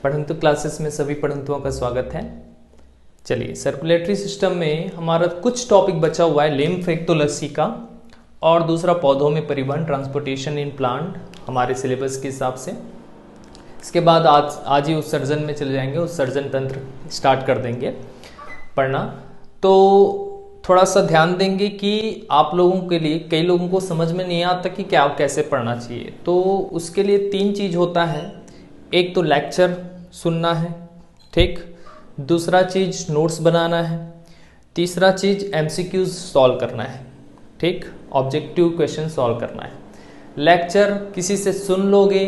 पढ़ंतु classes में सभी पढ़ंतुओं का स्वागत है। चलिए, सर्कुलेटरी सिस्टम में हमारा कुछ टॉपिक बचा हुआ है। लिम्फ एक तो लसिका और दूसरा पौधों में परिवहन, ट्रांसपोर्टेशन इन प्लांट, हमारे सिलेबस के हिसाब से। इसके बाद आज ही उत्सर्जन में चले जाएंगे, उत्सर्जन तंत्र स्टार्ट कर देंगे पढ़ना। तो थोड़ा सा ध्यान देंगे कि आप लोगों के लिए, कई लोगों को समझ में नहीं आता कि क्या कैसे पढ़ना चाहिए। तो उसके लिए तीन चीज़ होता है। एक तो लेक्चर सुनना है, ठीक। दूसरा चीज़ नोट्स बनाना है। तीसरा चीज़ एमसीक्यूज सॉल्व करना है, ठीक। ऑब्जेक्टिव क्वेश्चन सॉल्व करना है। लेक्चर किसी से सुन लोगे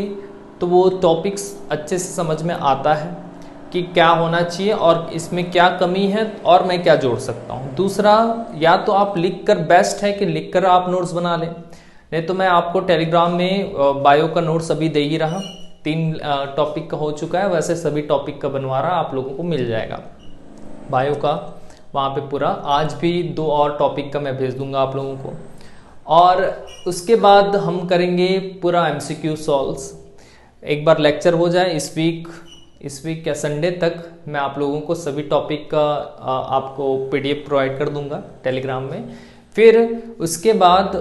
तो वो टॉपिक्स अच्छे से समझ में आता है कि क्या होना चाहिए और इसमें क्या कमी है और मैं क्या जोड़ सकता हूँ। दूसरा, या तो आप लिख कर, बेस्ट है कि लिख कर आप नोट्स बना लें, नहीं तो मैं आपको टेलीग्राम में बायो का नोट्स अभी दे ही रहा। 3 टॉपिक का हो चुका है, वैसे सभी टॉपिक का बनवा रहा, आप लोगों को मिल जाएगा बायो का वहाँ पे पूरा। आज भी 2 और टॉपिक का मैं भेज दूंगा आप लोगों को। और उसके बाद हम करेंगे पूरा एमसीक्यू सॉल्व्स। एक बार लेक्चर हो जाए इस वीक या संडे तक, मैं आप लोगों को सभी टॉपिक का आपको पीडीएफ प्रोवाइड कर दूंगा टेलीग्राम में। फिर उसके बाद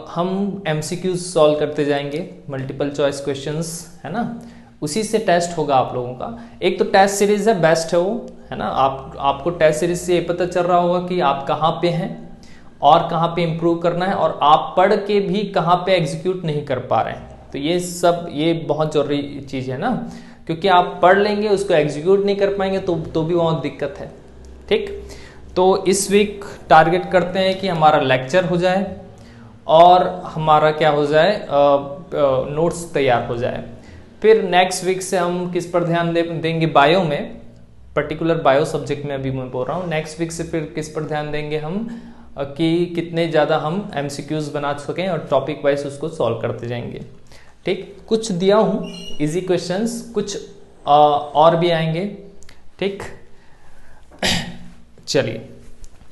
हम एमसीक्यूज सॉल्व करते जाएंगे, मल्टीपल चॉइस क्वेश्चंस, है ना। उसी से टेस्ट होगा आप लोगों का। एक तो टेस्ट सीरीज है, बेस्ट है वो, है ना। आपको टेस्ट सीरीज से ये पता चल रहा होगा कि आप कहाँ पे हैं और कहाँ पे इम्प्रूव करना है, और आप पढ़ के भी कहाँ पे एग्जीक्यूट नहीं कर पा रहे हैं। तो ये बहुत जरूरी चीज़ है ना, क्योंकि आप पढ़ लेंगे उसको एग्जीक्यूट नहीं कर पाएंगे तो भी बहुत दिक्कत है, ठीक। तो इस वीक टारगेट करते हैं कि हमारा लेक्चर हो जाए और हमारा क्या हो जाए, नोट्स तैयार हो जाए। फिर नेक्स्ट वीक से हम किस पर ध्यान देंगे, बायो में, पर्टिकुलर बायो सब्जेक्ट में अभी मैं बोल रहा हूँ। नेक्स्ट वीक से फिर किस पर ध्यान देंगे हम कि कितने ज़्यादा हम एमसीक्यूज बना सकें और टॉपिक वाइज उसको सॉल्व करते जाएंगे, ठीक। कुछ दिया हूँ इजी क्वेश्चंस, कुछ और भी आएंगे, ठीक। चलिए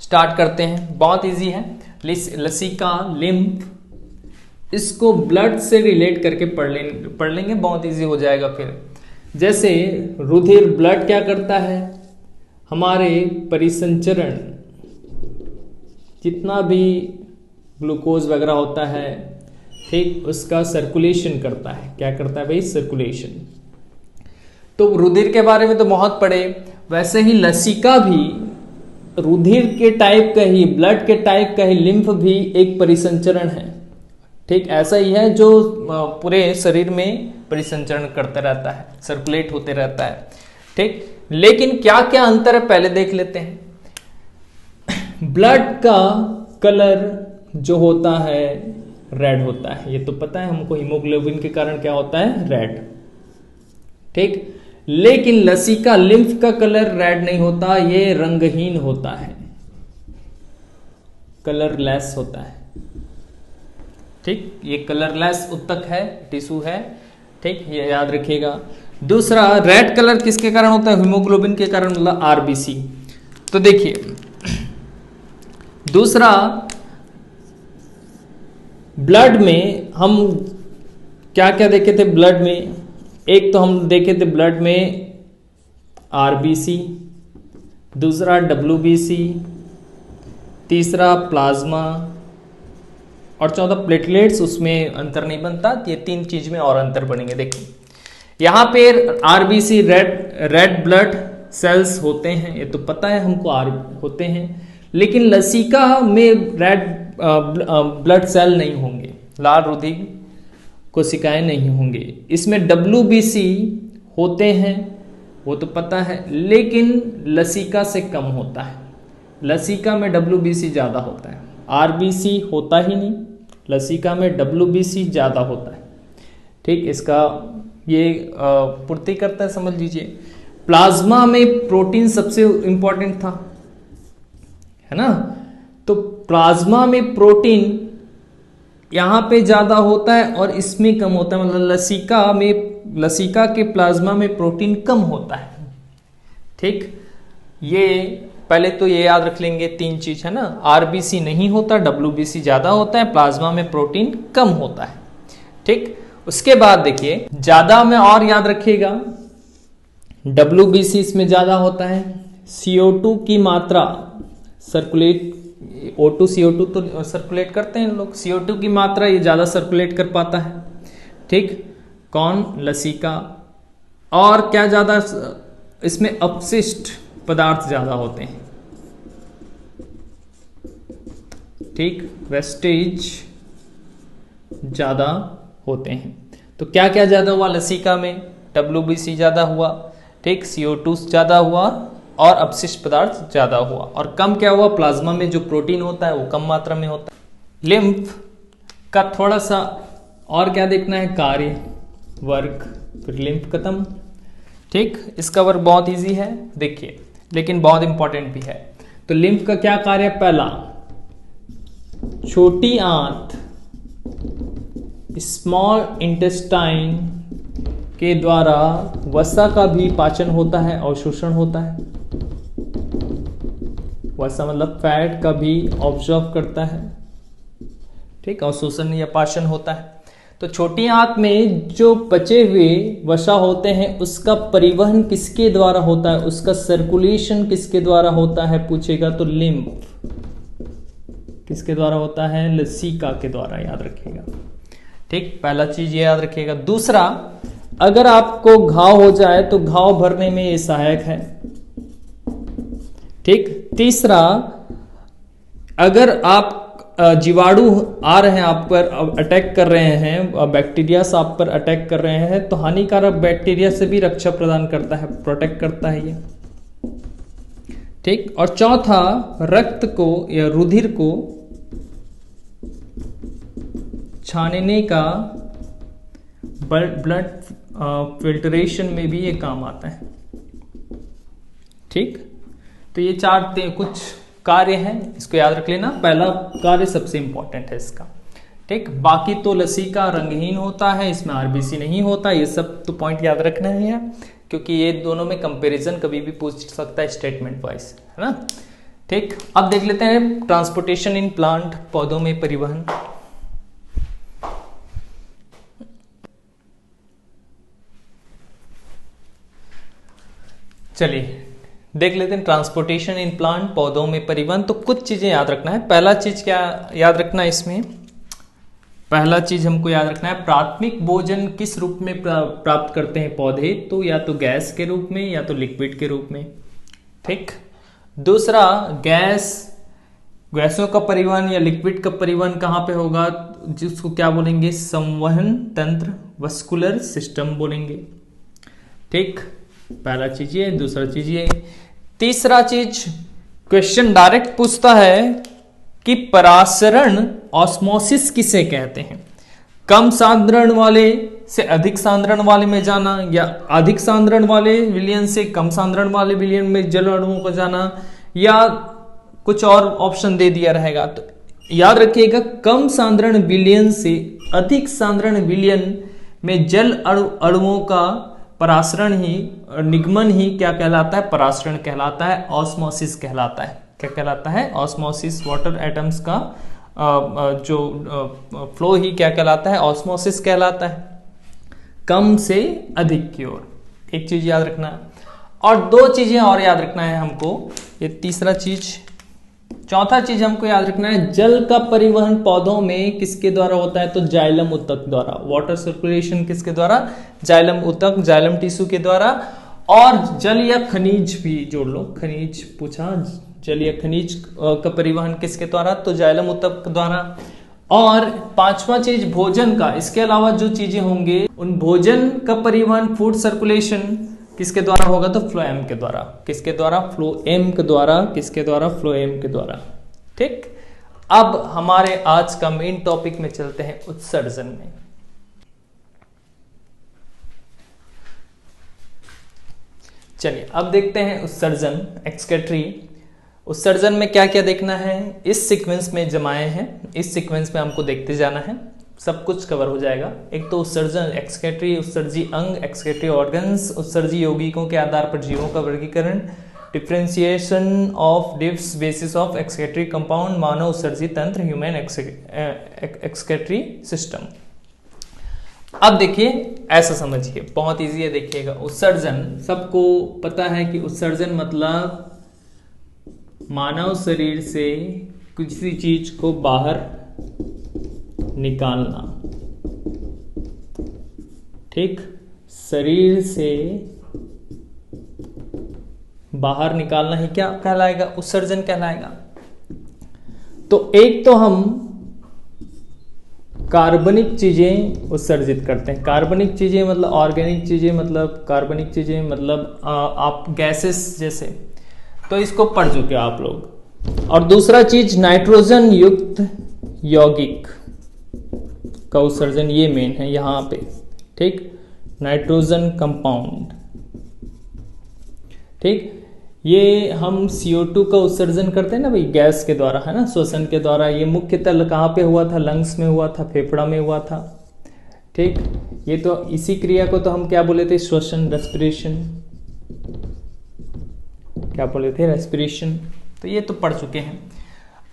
स्टार्ट करते हैं। बहुत इजी है। लसिका, लिम्फ, इसको ब्लड से रिलेट करके पढ़ लेंगे, बहुत इजी हो जाएगा। फिर जैसे रुधिर, ब्लड क्या करता है, हमारे परिसंचरण, जितना भी ग्लूकोज वगैरह होता है, ठीक, उसका सर्कुलेशन करता है। क्या करता है भाई, सर्कुलेशन। तो रुधिर के बारे में तो बहुत पढ़े, वैसे ही लसिका भी रुधिर के टाइप का ही, ब्लड के टाइप का ही लिम्फ भी एक परिसंचरण है, ठीक। ऐसा ही है जो पूरे शरीर में परिसंचरण करता रहता है, सर्कुलेट होते रहता है, ठीक। लेकिन क्या क्या अंतर है पहले देख लेते हैं। ब्लड का कलर जो होता है रेड होता है, ये तो पता है हमको। हीमोग्लोबिन के कारण क्या होता है, रेड, ठीक। लेकिन लसिका, लिम्फ का कलर रेड नहीं होता, ये रंगहीन होता है, कलरलेस होता है, ठीक। ये कलरलेस उत्तक है, टिश्यू है, ठीक, ये याद रखिएगा। दूसरा, रेड कलर किसके कारण होता है, हीमोग्लोबिन के कारण, मतलब आरबीसी। तो देखिए, दूसरा, ब्लड में हम क्या क्या देखे थे, ब्लड में एक तो हम देखे थे ब्लड में आरबीसी, दूसरा डब्ल्यूबीसी, तीसरा प्लाज्मा, और चौथा प्लेटलेट्स। उसमें अंतर नहीं बनता, ये 3 चीज में और अंतर बनेंगे। देखिए यहाँ पे आरबीसी, रेड ब्लड सेल्स होते हैं, ये तो पता है हमको, होते हैं। लेकिन लसिका में रेड ब्लड सेल नहीं होंगे, लाल रुधिर कोशिकाएं नहीं होंगे। इसमें डब्ल्यूबीसी होते हैं, वो तो पता है, लेकिन लसिका से कम होता है। लसिका में डब्ल्यूबीसी ज़्यादा होता है, आरबीसी होता ही नहीं, लसिका में डब्ल्यूबीसी ज़्यादा होता है, ठीक। इसका ये पूर्ति करता है, समझ लीजिए। प्लाज्मा में प्रोटीन सबसे इंपॉर्टेंट था, है ना। तो प्लाज्मा में प्रोटीन यहाँ पे ज़्यादा होता है और इसमें कम होता है, मतलब लसिका के प्लाज्मा में प्रोटीन कम होता है, ठीक। ये पहले तो ये याद रख लेंगे, 3 चीज है ना। आरबीसी नहीं होता, डब्ल्यूबीसी ज़्यादा होता है, प्लाज्मा में प्रोटीन कम होता है, ठीक। उसके बाद देखिए, ज़्यादा में और याद रखिएगा WBC इसमें ज़्यादा होता है। CO2 की मात्रा सर्कुलेट, O2 CO2 तो सर्कुलेट करते हैं लोग, CO2 की मात्रा ये ज़्यादा सर्कुलेट कर पाता है। ठीक, कौन? लसिका। और क्या ज़्यादा इसमें अपशिष्ट पदार्थ ज़्यादा होते हैं। ठीक, वेस्टेज ज़्यादा होते हैं। तो क्या क्या ज़्यादा हुआ लसिका में? WBC ज़्यादा हुआ, ठीक, CO2 ज़्यादा हुआ और अपशिष्ट पदार्थ ज़्यादा हुआ। और कम क्या हुआ? प्लाज्मा में जो प्रोटीन होता है वो कम मात्रा में होता है। लिम्फ का थोड़ा सा और क्या देखना है? कार्य, वर्क, फिर लिम्फ खत्म। ठीक, इसका वर्क बहुत इजी है देखिए, लेकिन बहुत इंपॉर्टेंट भी है। तो लिम्फ का क्या कार्य? पहला, छोटी आंत स्मॉल इंटेस्टाइन के द्वारा वसा का भी पाचन होता है और शोषण होता है। वसा मतलब फैट का भी ऑब्जर्व करता है, ठीक, और शोषण या पाचन होता है। तो छोटी आंत में जो बचे हुए वसा होते हैं उसका परिवहन किसके द्वारा होता है? उसका सर्कुलेशन किसके द्वारा होता है पूछेगा तो लिम्फ किसके द्वारा होता है? लसिका के द्वारा, याद रखिएगा। ठीक, पहला चीज ये याद रखिएगा। दूसरा, अगर आपको घाव हो जाए तो घाव भरने में ये सहायक है। ठीक, तीसरा, अगर आप जीवाणु आ रहे हैं आप पर, अटैक कर रहे हैं, बैक्टीरिया आप पर अटैक कर रहे हैं, तो हानिकारक बैक्टीरिया से भी रक्षा प्रदान करता है, प्रोटेक्ट करता है ये। ठीक, और चौथा, रक्त को या रुधिर को छानने का, ब्लड फिल्ट्रेशन में भी ये काम आता है। ठीक, तो ये चार कुछ कार्य हैं, इसको याद रख लेना। पहला कार्य सबसे इंपॉर्टेंट है इसका। ठीक, बाकी तो लसिका रंगहीन होता है, इसमें RBC नहीं होता, ये सब तो पॉइंट याद रखना है, क्योंकि ये दोनों में कंपैरिजन कभी भी पूछ सकता है स्टेटमेंट वाइज, है ना। ठीक, अब देख लेते हैं ट्रांसपोर्टेशन इन प्लांट, पौधों में परिवहन। चलिए देख लेते हैं ट्रांसपोर्टेशन इन प्लांट, पौधों में परिवहन। तो कुछ चीजें याद रखना है। पहला चीज क्या याद रखना है इसमें? पहला चीज हमको याद रखना है, प्राथमिक भोजन किस रूप में प्राप्त करते हैं पौधे? तो या तो गैस के रूप में या तो लिक्विड के रूप में। ठीक, दूसरा, गैसों का परिवहन या लिक्विड का परिवहन कहाँ पे होगा? जिसको क्या बोलेंगे? संवहन तंत्र, वस्कुलर सिस्टम बोलेंगे। ठीक, पहला चीज ये, दूसरा चीज ये। तीसरा चीज, क्वेश्चन डायरेक्ट पूछता है कि परासरण ऑस्मोसिस किसे कहते हैं? कम सांद्रण वाले से अधिक सांद्रण वाले में जाना, या अधिक सांद्रण वाले विलयन से कम सांद्रण वाले विलयन में जल अणुओं को जाना, या कुछ और ऑप्शन दे दिया रहेगा। तो याद रखिएगा, कम सांद्रण विलयन से अधिक सांद्रण विलयन में जल अणुओं का परासरण ही, निगमन ही क्या कहलाता है? परासरण कहलाता है, ऑस्मोसिस कहलाता है। क्या कहलाता है? ऑस्मोसिस। वाटर एटम्स का जो फ्लो ही क्या कहलाता है? ऑस्मोसिस कहलाता है, कम से अधिक की ओर। एक चीज याद रखना है, और दो चीजें और याद रखना है हमको। ये तीसरा चीज। चौथा चीज हमको याद रखना है, जल का परिवहन पौधों में किसके द्वारा होता है? तो जाइलम ऊतक द्वारा। वाटर सर्कुलेशन किसके द्वारा? जाइलम ऊतक, जाइलम टिश्यू के द्वारा। और जल या खनिज भी जोड़ लो, खनिज पूछा, जल या खनिज का परिवहन किसके द्वारा? तो जाइलम ऊतक द्वारा। और पांचवा चीज भोजन का, इसके अलावा जो चीजें होंगे उन भोजन का परिवहन, फूड सर्कुलेशन किसके द्वारा होगा? तो फ्लोएम के द्वारा। किसके द्वारा? फ्लोएम के द्वारा। किसके द्वारा? फ्लोएम के द्वारा। ठीक, अब हमारे आज का मेन टॉपिक में चलते हैं, उत्सर्जन में। चलिए अब देखते हैं उत्सर्जन, एक्सक्रीटरी। उत्सर्जन में क्या क्या देखना है, इस सीक्वेंस में जमाए हैं, इस सीक्वेंस में हमको देखते जाना है, सब कुछ कवर हो जाएगा। एक तो उत्सर्जन, एक्सक्रीटरी, उत्सर्जी अंग, एक्सक्रीटरी ऑर्गन्स, उत्सर्जी यौगिकों के आधार पर जीवों का वर्गीकरण, differentiation of diffs basis of excretory compound, मानव उत्सर्जी तंत्र, ह्यूमन एक्सक्रीटरी सिस्टम। अब देखिए, ऐसा समझिए, बहुत इजी है, देखिएगा। उत्सर्जन सबको पता है कि उत्सर्जन मतलब मानव शरीर से किसी चीज को बाहर निकालना, ठीक, शरीर से बाहर निकालना ही क्या कहलाएगा, उत्सर्जन कहलाएगा। तो एक तो हम कार्बनिक चीजें उत्सर्जित करते हैं। कार्बनिक चीजें मतलब ऑर्गेनिक चीजें, मतलब कार्बनिक चीजें मतलब आप गैसेस जैसे, तो इसको पढ़ चुके हो आप लोग। और दूसरा चीज नाइट्रोजन युक्त यौगिक का उत्सर्जन, ये मेन है यहां पे, ठीक, नाइट्रोजन कंपाउंड, ठीक। ये हम CO2 का उत्सर्जन करते हैं ना भाई, गैस के द्वारा, है ना, श्वसन के द्वारा। ये मुख्यतः कहाँ पे हुआ था, लंग्स में हुआ था, फेफड़ा में हुआ था, ठीक। ये तो इसी क्रिया को तो हम क्या बोले थे, श्वसन, रेस्पिरेशन, क्या बोले थे, रेस्पिरेशन। तो ये तो पढ़ चुके हैं।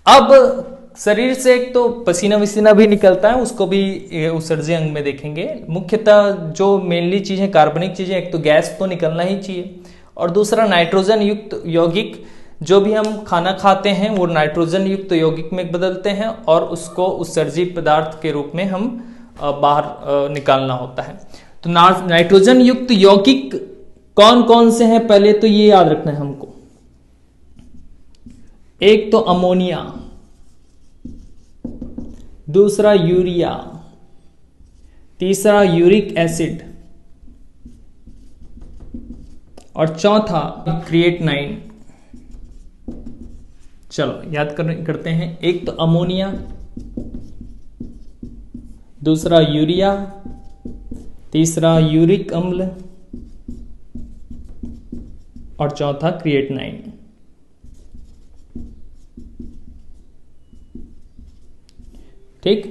अब शरीर से एक तो पसीना वसीना भी निकलता है, उसको भी उत्सर्जन अंग में देखेंगे। मुख्यतः जो मेनली चीजें कार्बनिक चीजें, एक तो गैस तो निकलना ही चाहिए, और दूसरा नाइट्रोजन युक्त यौगिक, जो भी हम खाना खाते हैं वो नाइट्रोजन युक्त यौगिक में बदलते हैं और उसको उत्सर्जित पदार्थ के रूप में हम बाहर निकालना होता है। तो नाइट्रोजन युक्त यौगिक कौन कौन से हैं, पहले तो ये याद रखना है हमको। एक तो अमोनिया, दूसरा यूरिया, तीसरा यूरिक एसिड, और चौथा क्रिएटिनाइन। चलो याद करते हैं। एक तो अमोनिया, दूसरा यूरिया, तीसरा यूरिक अम्ल, और चौथा क्रिएटिनाइन। ठीक,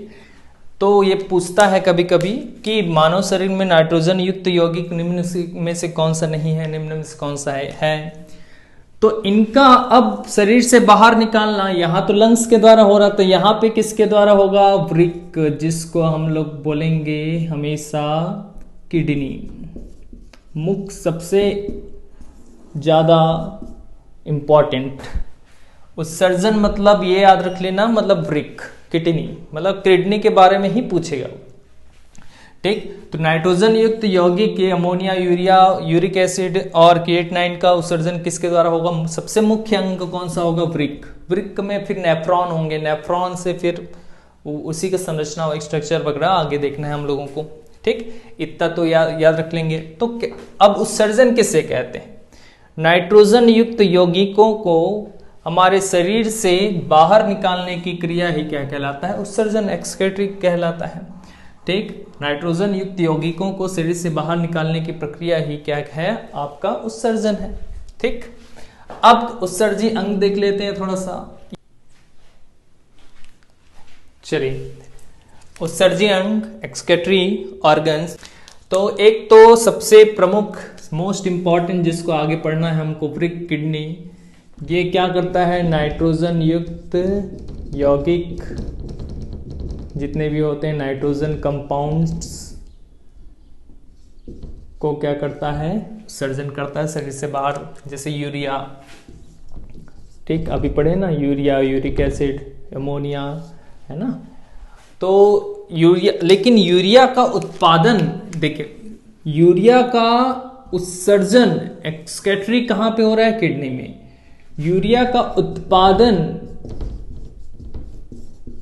तो ये पूछता है कभी कभी कि मानव शरीर में नाइट्रोजन युक्त यौगिक निम्न में से कौन सा नहीं है, निम्न में से कौन सा है। तो इनका अब शरीर से बाहर निकालना, यहां तो लंग्स के द्वारा हो रहा, तो यहां पे किसके द्वारा होगा, वृक्क, जिसको हम लोग बोलेंगे हमेशा किडनी। मुख सबसे ज्यादा इंपॉर्टेंट। उत्सर्जन मतलब ये याद रख लेना, मतलब वृक्क, किडनी, मतलब किडनी के बारे में ही पूछेगा, ठीक। तो नाइट्रोजन युक्त यौगिक के अमोनिया, यूरिया, यूरिक एसिड और क्रिएटिनाइन का उत्सर्जन किसके द्वारा होगा, सबसे मुख्य अंग कौन सा होगा, वृक्क। वृक्क में फिर नेफ्रॉन होंगे, नेफ्रॉन से फिर उसी का संरचना स्ट्रक्चर वगैरह आगे देखना है हम लोगों को, ठीक। इतना तो याद रख लेंगे। तो अब उत्सर्जन किससे कहते हैं, नाइट्रोजन युक्त यौगिकों को हमारे शरीर से बाहर निकालने की क्रिया ही क्या कहलाता है, उत्सर्जन, एक्सक्रीटरी कहलाता है, ठीक। नाइट्रोजन युक्त यौगिकों को शरीर से बाहर निकालने की प्रक्रिया ही क्या है, आपका उत्सर्जन है, ठीक। अब उत्सर्जी अंग देख लेते हैं थोड़ा सा। चलिए, उत्सर्जी अंग, एक्सक्रीटरी ऑर्गन्स। तो एक तो सबसे प्रमुख, मोस्ट इंपॉर्टेंट, जिसको आगे पढ़ना है हमको, वृक्क, किडनी। ये क्या करता है, नाइट्रोजन युक्त यौगिक जितने भी होते हैं, नाइट्रोजन कंपाउंड्स को क्या करता है, उत्सर्जन करता है शरीर से बाहर। जैसे यूरिया, ठीक, अभी पढ़े ना, यूरिया, यूरिक एसिड, अमोनिया, है ना। तो यूरिया, लेकिन यूरिया का उत्पादन देखिए, यूरिया का उत्सर्जन एक्सक्रीटरी कहां पे हो रहा है, किडनी में। यूरिया का उत्पादन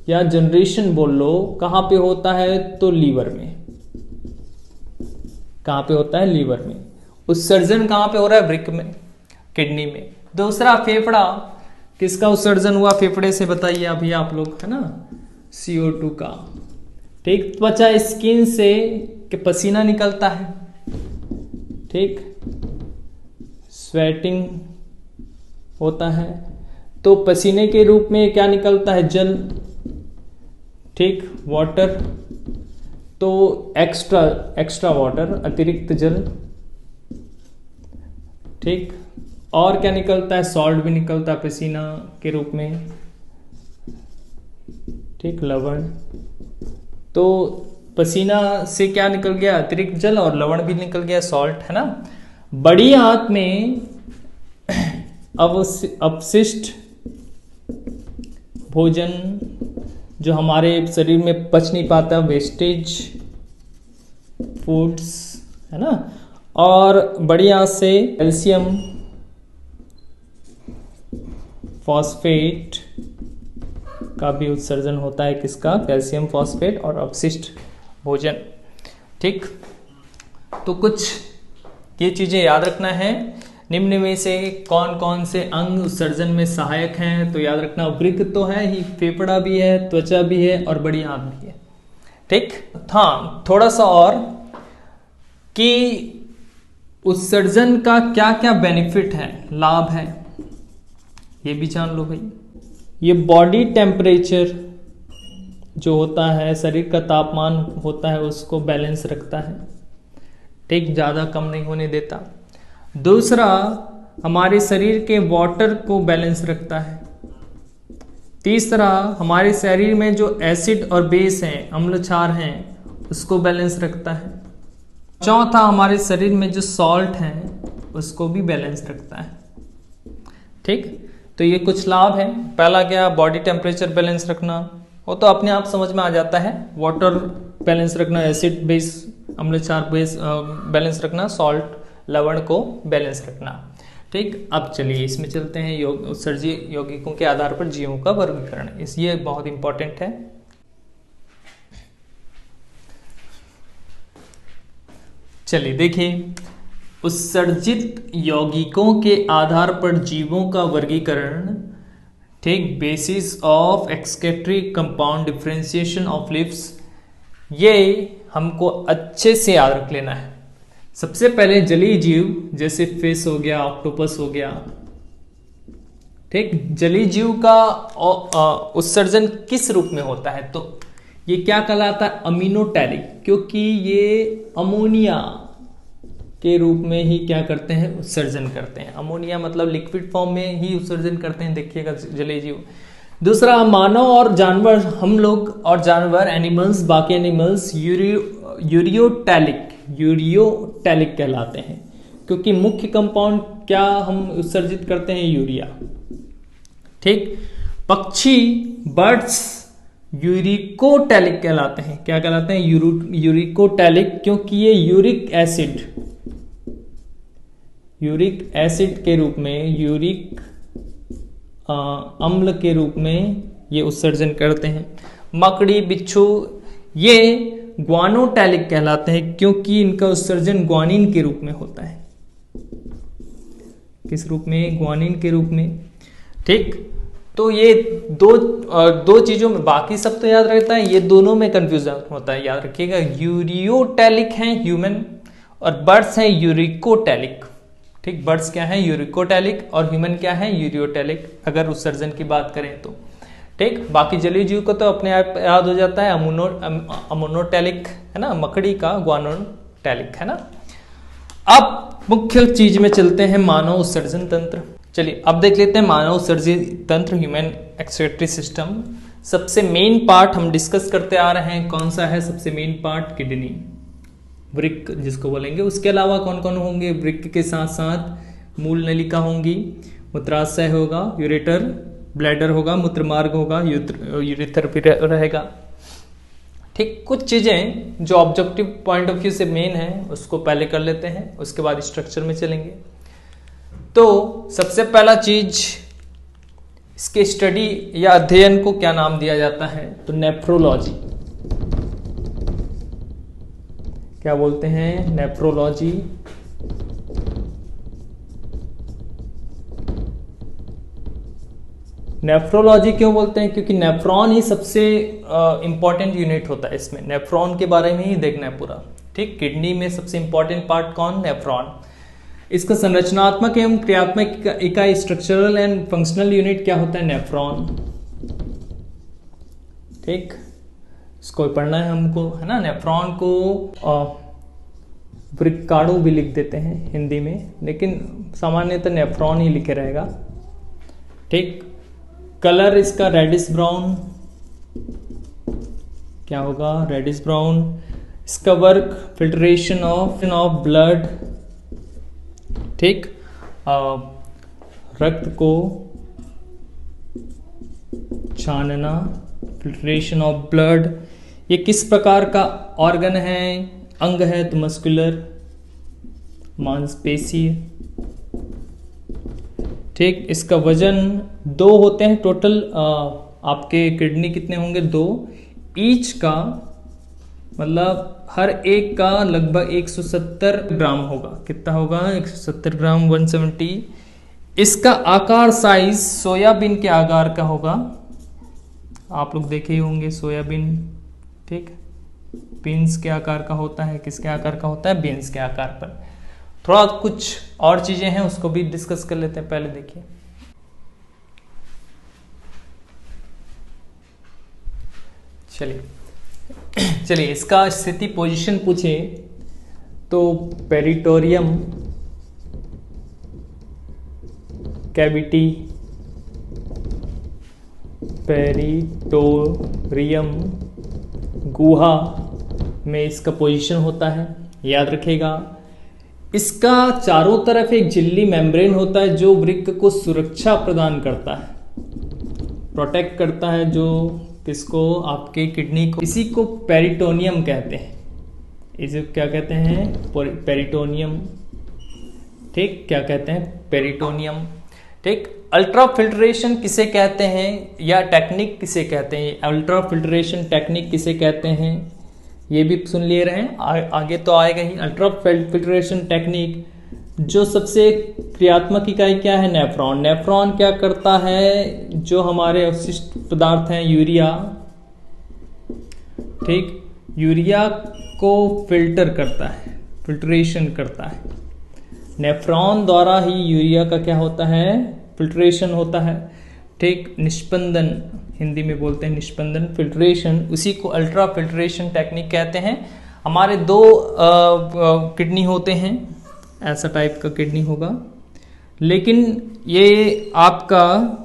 या जनरेशन बोल लो कहां पे होता है, तो लीवर में। कहां पे होता है, लीवर में। उत्सर्जन कहां पे हो रहा है, वृक्क में, किडनी में। दूसरा फेफड़ा, किसका उत्सर्जन हुआ फेफड़े से, बताइए अभी आप लोग, है ना, CO2 का, ठीक। त्वचा, स्किन से कि पसीना निकलता है, ठीक, स्वेटिंग होता है, तो पसीने के रूप में क्या निकलता है, जल, ठीक, वाटर। तो एक्स्ट्रा वाटर, अतिरिक्त जल, ठीक। और क्या निकलता है, सॉल्ट भी निकलता है पसीना के रूप में, ठीक, लवण। तो पसीना से क्या निकल गया, अतिरिक्त जल, और लवण भी निकल गया, सॉल्ट, है ना। बड़ी आंत में अपशिष्ट भोजन जो हमारे शरीर में पच नहीं पाता, वेस्टेज फूड्स, है ना। और बड़ी आंत से कैल्शियम फॉस्फेट का भी उत्सर्जन होता है, किसका, कैल्शियम फॉस्फेट और अपशिष्ट भोजन। ठीक, तो कुछ ये चीजें याद रखना है। निम्न में से कौन कौन से अंग उत्सर्जन में सहायक हैं, तो याद रखना वृक्क तो है ही, फेफड़ा भी है, त्वचा भी है और बड़ी आंत भी है। ठीक, हाँ, थोड़ा सा और कि उत्सर्जन का क्या क्या बेनिफिट है, लाभ है, ये भी जान लो भाई। ये बॉडी टेम्परेचर जो होता है, शरीर का तापमान होता है, उसको बैलेंस रखता है। ठीक, ज़्यादा कम नहीं होने देता। दूसरा, हमारे शरीर के वाटर को बैलेंस रखता है। तीसरा, हमारे शरीर में जो एसिड और बेस हैं, अम्ल क्षार हैं, उसको बैलेंस रखता है। चौथा, हमारे शरीर में जो सॉल्ट हैं उसको भी बैलेंस रखता है। ठीक, तो ये कुछ लाभ है। पहला क्या, बॉडी टेम्परेचर बैलेंस रखना, वो तो अपने आप समझ में आ जाता है। वाटर बैलेंस रखना, एसिड बेस अम्ल क्षार बेस बैलेंस रखना, सॉल्ट लवण को बैलेंस रखना। ठीक, अब चलिए इसमें चलते हैं। उत्सर्जी यौगिकों के आधार पर जीवों का वर्गीकरण, ये बहुत इंपॉर्टेंट है। चलिए देखिए, उत्सर्जित यौगिकों के आधार पर जीवों का वर्गीकरण। ठीक, basis of excretory compound differentiation of lives, ये हमको अच्छे से याद रख लेना है। सबसे पहले जलीय जीव जैसे फिश हो गया, ऑक्टोपस हो गया। ठीक, जलीय जीव का उत्सर्जन किस रूप में होता है, तो ये क्या कहलाता है, अमीनोटैलिक, क्योंकि ये अमोनिया के रूप में ही क्या करते हैं, उत्सर्जन करते हैं। अमोनिया मतलब लिक्विड फॉर्म में ही उत्सर्जन करते हैं, देखिएगा जलीय जीव। दूसरा, मानव और जानवर, हम लोग और जानवर, एनिमल्स, बाकी एनिमल्स यूरियोटैलिक कहलाते हैं, क्योंकि मुख्य कंपाउंड क्या हम उत्सर्जित करते हैं, यूरिया। ठीक, पक्षी, बर्ड्स यूरिकोटैलिक कहलाते हैं। क्या कहलाते हैं, यूरिकोटैलिक, क्योंकि ये यूरिक एसिड के रूप में, यूरिक अम्ल के रूप में ये उत्सर्जन करते हैं। मकड़ी, बिच्छू ये ग्वानोटैलिक कहलाते हैं, क्योंकि इनका उत्सर्जन ग्वानिन के रूप में होता है। किस रूप में, ग्वानिन के रूप में। ठीक, तो ये दो चीजों में, बाकी सब तो याद रहता है, ये दोनों में कंफ्यूजन होता है, याद रखिएगा। यूरियोटैलिक हैं ह्यूमन, और बर्ड्स हैं यूरिकोटैलिक। ठीक, बर्ड्स क्या है, यूरिकोटैलिक, और ह्यूमन क्या है, यूरियोटैलिक, अगर उत्सर्जन की बात करें तो। ठीक, बाकी जलीय जीव को तो अपने आप याद हो जाता है, अमोनोटैलिक, है ना, मकड़ी का ग्वानोटैलिक, है ना। अब मुख्य चीज में चलते हैं, मानव उत्सर्जन तंत्र। चलिए अब देख लेते हैं मानव उत्सर्जित तंत्र, ह्यूमन एक्सक्रीटरी सिस्टम। सबसे मेन पार्ट हम डिस्कस करते आ रहे हैं, कौन सा है सबसे मेन पार्ट, किडनी, वृक्क जिसको बोलेंगे। उसके अलावा कौन कौन होंगे, वृक्क के साथ साथ मूल नलिका होंगी, मूत्राशय होगा, यूरेटर, ब्लैडर होगा, मूत्रमार्ग होगा, यूरेथर भी रहेगा। ठीक, कुछ चीजें जो ऑब्जेक्टिव पॉइंट ऑफ व्यू से मेन है उसको पहले कर लेते हैं, उसके बाद स्ट्रक्चर में चलेंगे। तो सबसे पहला चीज, इसके स्टडी या अध्ययन को क्या नाम दिया जाता है, तो नेफ्रोलॉजी। क्या बोलते हैं, नेफ्रोलॉजी। नेफ्रोलॉजी क्यों बोलते हैं, क्योंकि नेफ्रॉन ही सबसे इंपॉर्टेंट यूनिट होता है इसमें, नेफ्रॉन के बारे में ही देखना है पूरा। ठीक, किडनी में सबसे इंपॉर्टेंट पार्ट कौन, नेफ्रॉन। इसका संरचनात्मक एवं क्रियात्मक इकाई, स्ट्रक्चरल एंड फंक्शनल यूनिट क्या होता है, नेफ्रॉन। ठीक, इसको पढ़ना है हमको, है ना। नेफ्रॉन को वृक्काणु भी लिख देते हैं हिंदी में, लेकिन सामान्यतः नेफ्रॉन ही लिखे रहेगा। ठीक, कलर इसका रेडिश ब्राउन, क्या होगा, रेडिश ब्राउन। इसका वर्क फिल्ट्रेशन ऑफ ब्लड, ठीक, रक्त को छानना, फिल्ट्रेशन ऑफ ब्लड। ये किस प्रकार का ऑर्गन है, अंग है, तो मस्कुलर, मांसपेशी, ठीक। इसका वजन 2 होते हैं टोटल, आपके किडनी कितने होंगे, 2 ईच का, मतलब हर एक का लगभग 170 ग्राम होगा। कितना होगा, 170 ग्राम, 170। इसका आकार साइज सोयाबीन के आकार का होगा। आप लोग देखे ही होंगे सोयाबीन, ठीक, बीन्स के आकार का होता है। किसके आकार का होता है, बीन्स के आकार पर। थोड़ा कुछ और चीजें हैं उसको भी डिस्कस कर लेते हैं। पहले देखिए, चलिए इसका स्थिति पोजीशन पूछे तो पेरिटोरियम कैविटी, पेरिटोरियम गुहा में इसका पोजीशन होता है, याद रखिएगा। इसका चारों तरफ एक झिल्ली मेम्ब्रेन होता है जो वृक्क को सुरक्षा प्रदान करता है, प्रोटेक्ट करता है, जो किसको, आपके किडनी को। इसी को पेरिटोनियम कहते हैं। इसे क्या कहते हैं, पेरिटोनियम, ठीक, क्या कहते हैं, पेरिटोनियम, ठीक। अल्ट्रा फिल्ट्रेशन किसे कहते हैं या टेक्निक किसे कहते हैं, अल्ट्रा फिल्ट्रेशन टेक्निक किसे कहते हैं, ये भी सुन ले रहे हैं, आगे तो आएगा ही। अल्ट्रा फिल्ट्रेशन टेक्निक, जो सबसे क्रियात्मक इकाई क्या है, नेफ्रॉन। नेफ्रॉन क्या करता है, जो हमारे अवशिष्ट पदार्थ हैं, यूरिया, ठीक, यूरिया को फिल्टर करता है, फिल्ट्रेशन करता है। नेफ्रॉन द्वारा ही यूरिया का क्या होता है, फिल्ट्रेशन होता है, ठीक। निष्पंदन, हिंदी में बोलते हैं निष्पंदन, फिल्ट्रेशन, उसी को अल्ट्रा फिल्ट्रेशन टेक्निक कहते हैं। हमारे 2 किडनी होते हैं, ऐसा टाइप का किडनी होगा, लेकिन ये आपका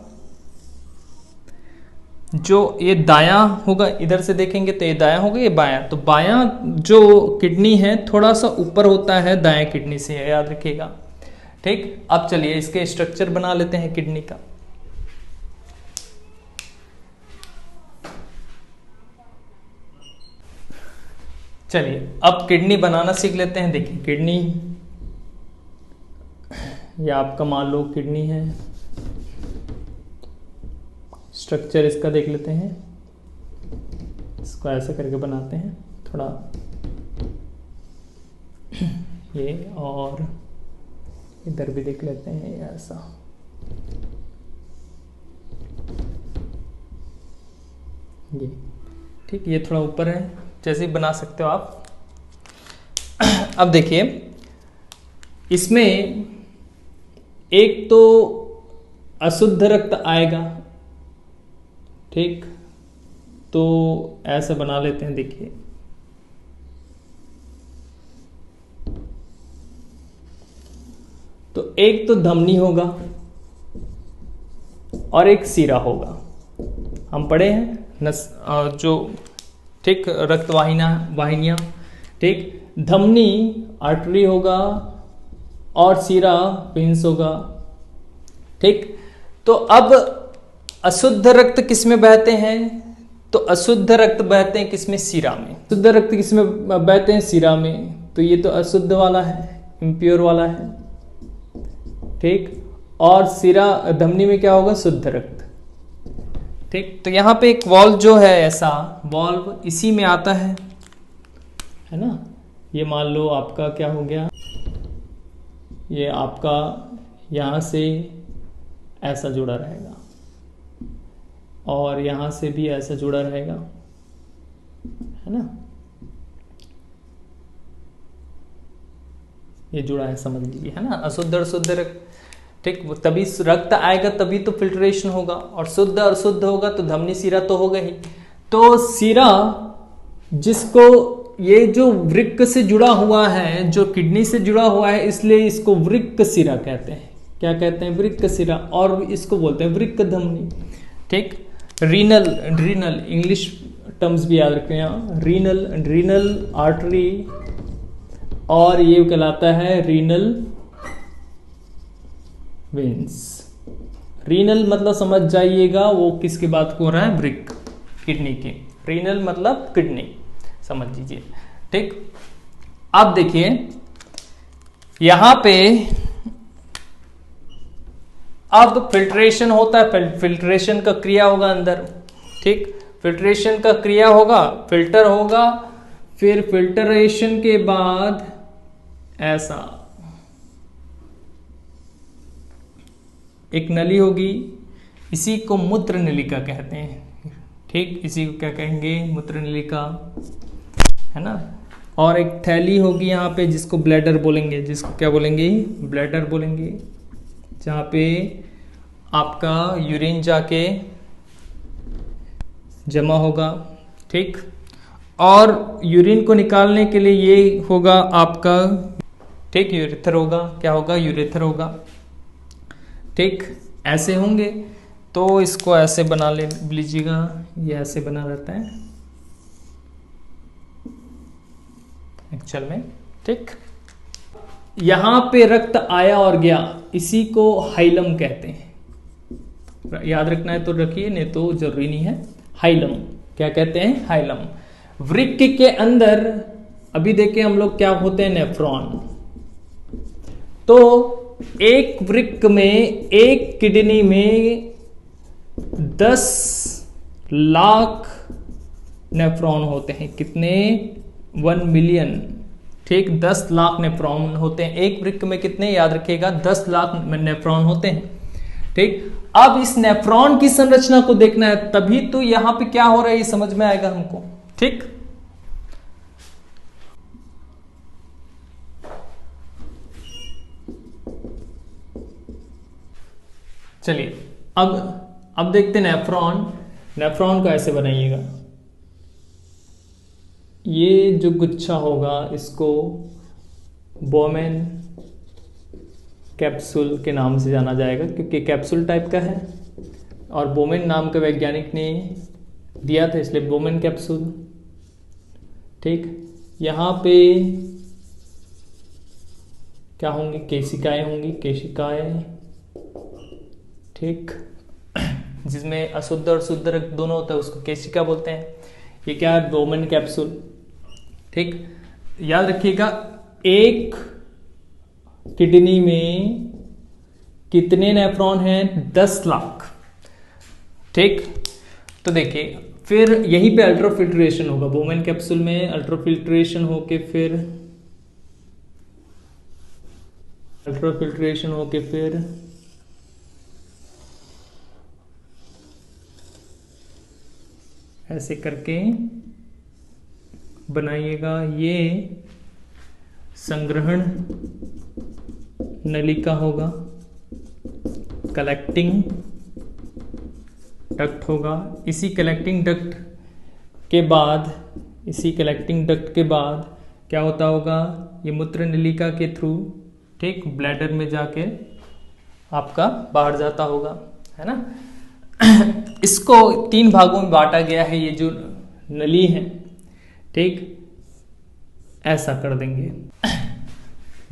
जो ये दायां होगा, इधर से देखेंगे तो ये दायां होगा, ये बायां। तो बायां जो किडनी है थोड़ा सा ऊपर होता है दाएं किडनी से, याद रखिएगा, ठीक। अब चलिए इसके स्ट्रक्चर बना लेते हैं किडनी का। चलिए अब किडनी बनाना सीख लेते हैं। देखिए किडनी, ये आपका मान लो किडनी है, स्ट्रक्चर इसका देख लेते हैं। इसको ऐसा करके बनाते हैं थोड़ा, ये, और इधर भी देख लेते हैं ऐसा, ये, ठीक। ये थोड़ा ऊपर है, जैसे ही बना सकते हो आप। अब देखिए इसमें एक तो अशुद्ध रक्त आएगा, ठीक, तो ऐसा बना लेते हैं। देखिए तो एक तो धमनी होगा और एक सीरा होगा। हम पढ़े हैं जो, ठीक, रक्त वाहिनियां, ठीक। धमनी आर्टरी होगा और सीरा वेन्स होगा, ठीक। तो अब अशुद्ध रक्त किस में बहते हैं, तो अशुद्ध रक्त बहते हैं किसमें, सीरा में। शुद्ध रक्त किसमें बहते हैं, सीरा में। तो ये तो अशुद्ध वाला है, इम्प्योर वाला है, ठीक। और सीरा, धमनी में क्या होगा, शुद्ध रक्त, ठीक। तो यहाँ पे एक वॉल्व जो है, ऐसा वॉल्व इसी में आता है ना। ये मान लो आपका क्या हो गया, ये आपका यहाँ से ऐसा जुड़ा रहेगा और यहाँ से भी ऐसा जुड़ा रहेगा, है ना। ये जुड़ा है, समझ लीजिए, है ना। अशुद्ध और शुद्ध रक्त, ठीक। तभी रक्त आएगा, तभी तो फिल्ट्रेशन होगा, और शुद्ध और शुद्ध होगा तो धमनी सीरा तो होगा ही। तो सीरा, जिसको ये जो वृक्क से जुड़ा हुआ है, जो किडनी से जुड़ा हुआ है, इसलिए इसको वृक्क सिरा कहते हैं। क्या कहते हैं, वृक्क सिरा, और इसको बोलते हैं वृक्क धमनी, ठीक। रीनल इंग्लिश टर्म्स भी याद रखते हैं। रीनल आर्टरी और ये कहलाता है रीनल वेन्स। रीनल मतलब समझ जाइएगा वो किसकी बात को हो रहा है, वृक्क, किडनी की। रीनल मतलब किडनी, समझ लीजिए। ठीक, अब देखिए यहां पे अब फिल्ट्रेशन होता है, फिल्ट्रेशन का क्रिया होगा अंदर। ठीक, फिल्ट्रेशन का क्रिया होगा, फिल्टर होगा, फिर फिल्टरेशन के बाद ऐसा एक नली होगी, इसी को मूत्र नलिका कहते हैं। ठीक, इसी को क्या कहेंगे, मूत्र नलिका, है ना। और एक थैली होगी यहाँ पे जिसको ब्लैडर बोलेंगे, जिसको क्या बोलेंगे, ब्लैडर बोलेंगे, जहाँ पे आपका यूरिन जाके जमा होगा। ठीक, और यूरिन को निकालने के लिए ये होगा आपका, ठीक, यूरेथर होगा, क्या होगा, यूरेथर होगा। ठीक, ऐसे होंगे तो इसको ऐसे बना ले लीजिएगा, ये ऐसे बना रहता है एक्चुअल में। ठीक, यहां पे रक्त आया और गया, इसी को हाइलम कहते हैं। याद रखना है तो रखिए, नहीं तो जरूरी नहीं है। हाइलम क्या कहते हैं, हाइलम। वृक्क के अंदर अभी देखें हम लोग क्या होते हैं, नेफ्रॉन। तो एक वृक्क में, एक किडनी में 10 लाख नेफ्रॉन होते हैं। कितने, 1 मिलियन। ठीक, 10 लाख नेफ्रॉन होते हैं एक वृक्क में। कितने, याद रखिएगा, 10 लाख नेफ्रॉन होते हैं। ठीक, अब इस नेफ्रॉन की संरचना को देखना है, तभी तो यहां पे क्या हो रहा है ये समझ में आएगा हमको। ठीक, चलिए अब देखते हैं नेफ्रॉन। नेफ्रॉन को ऐसे बनाइएगा, ये जो गुच्छा होगा इसको बोमेन कैप्सूल के नाम से जाना जाएगा, क्योंकि कैप्सूल टाइप का है और बोमेन नाम का वैज्ञानिक ने दिया था, इसलिए बोमेन कैप्सूल। ठीक, यहाँ पे क्या होंगी, केशिकाएं होंगी, केशिकाएं। ठीक, जिसमें अशुद्ध और शुद्ध रक्त दोनों होता है उसको केशिका बोलते हैं। ये क्या है, बोमेन कैप्सूल। ठीक, याद रखिएगा, एक किडनी में कितने नेफ्रॉन हैं, 10 लाख। ठीक, तो देखिए फिर यहीं पे अल्ट्राफिल्ट्रेशन होगा, बोमेन कैप्सूल में अल्ट्राफिल्ट्रेशन होके फिर ऐसे करके बनाइएगा, ये संग्रहण नलिका होगा, कलेक्टिंग डक्ट होगा। इसी कलेक्टिंग डक्ट के बाद क्या होता होगा, ये मूत्र नलिका के थ्रू, ठीक, ब्लैडर में जाके आपका बाहर जाता होगा, है ना। इसको 3 भागों में बांटा गया है, ये जो नली है। ठीक, ऐसा कर देंगे।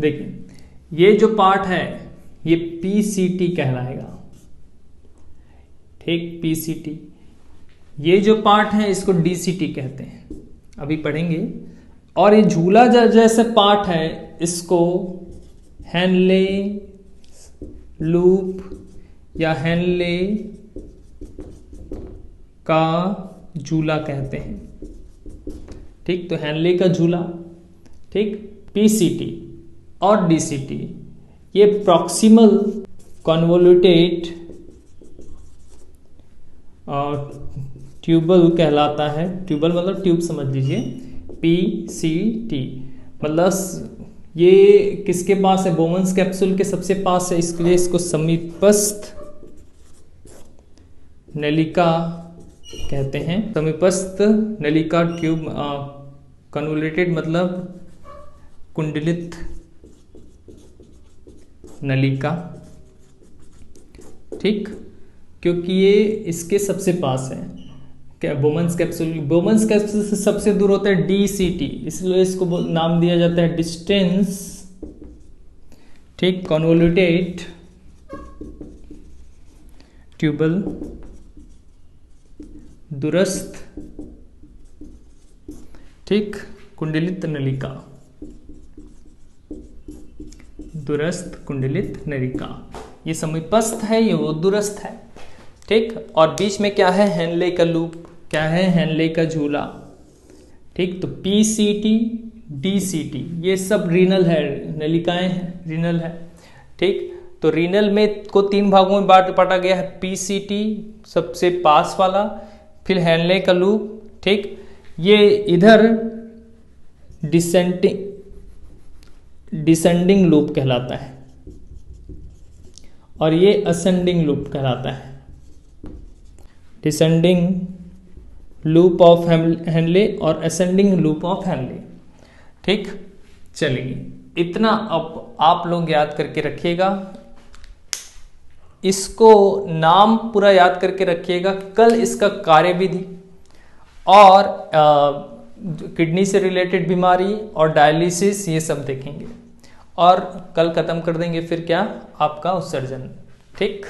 देखिए ये जो पार्ट है ये पीसीटी कहलाएगा। ठीक, पीसीटी। ये जो पार्ट है इसको डीसीटी कहते हैं, अभी पढ़ेंगे। और ये झूला जैसे पार्ट है इसको हैनले लूप या हैनले का झूला कहते हैं। ठीक, तो हैनले का झूला। ठीक, पीसीटी और डीसीटी ये प्रॉक्सिमल कन्वोल्यूटेड ट्यूबल कहलाता है। ट्यूबल मतलब ट्यूब समझ लीजिए। पीसीटी मतलब ये किसके पास है, बोमन्स कैप्सूल के सबसे पास है, इसके लिए इसको समीपस्थ नलिका कहते हैं। समीपस्थ नलिका ट्यूब, कन्वोल्यूटेड मतलब कुंडलित नलिका। ठीक, क्योंकि ये इसके सबसे पास है। क्या बोमन्स कैप्सूल, बोमन्स कैप्सूल से सबसे दूर होता है DCT, इसलिए इसको नाम दिया जाता है डिस्टेंस, ठीक, कॉन्वोल्यूटेड ट्यूबल, दूरस्थ, ठीक, कुंडलित नलिका, दूरस्थ कुंडलित नलिका। ये समीपस्थ है, ये वो दूरस्थ है, ठीक। और बीच में क्या है, हेनले का लूप, क्या है, हेनले का झूला, ठीक। तो PCT DCT ये सब रीनल है, नलिकाएं हैं, रीनल है, ठीक। तो रीनल में को 3 भागों में बांटा गया है, PCT सबसे पास वाला, फिर हेनले का लूप, ठीक। ये इधर डिसेंडिंग लूप कहलाता है और ये असेंडिंग लूप कहलाता है, डिसेंडिंग लूप ऑफ हेनले और असेंडिंग लूप ऑफ हेनले, ठीक। चलिए इतना अब आप लोग याद करके रखिएगा, इसको नाम पूरा याद करके रखिएगा। कल इसका कार्यविधि और किडनी से रिलेटेड बीमारी और डायलिसिस ये सब देखेंगे और कल खत्म कर देंगे फिर क्या, आपका उत्सर्जन, ठीक।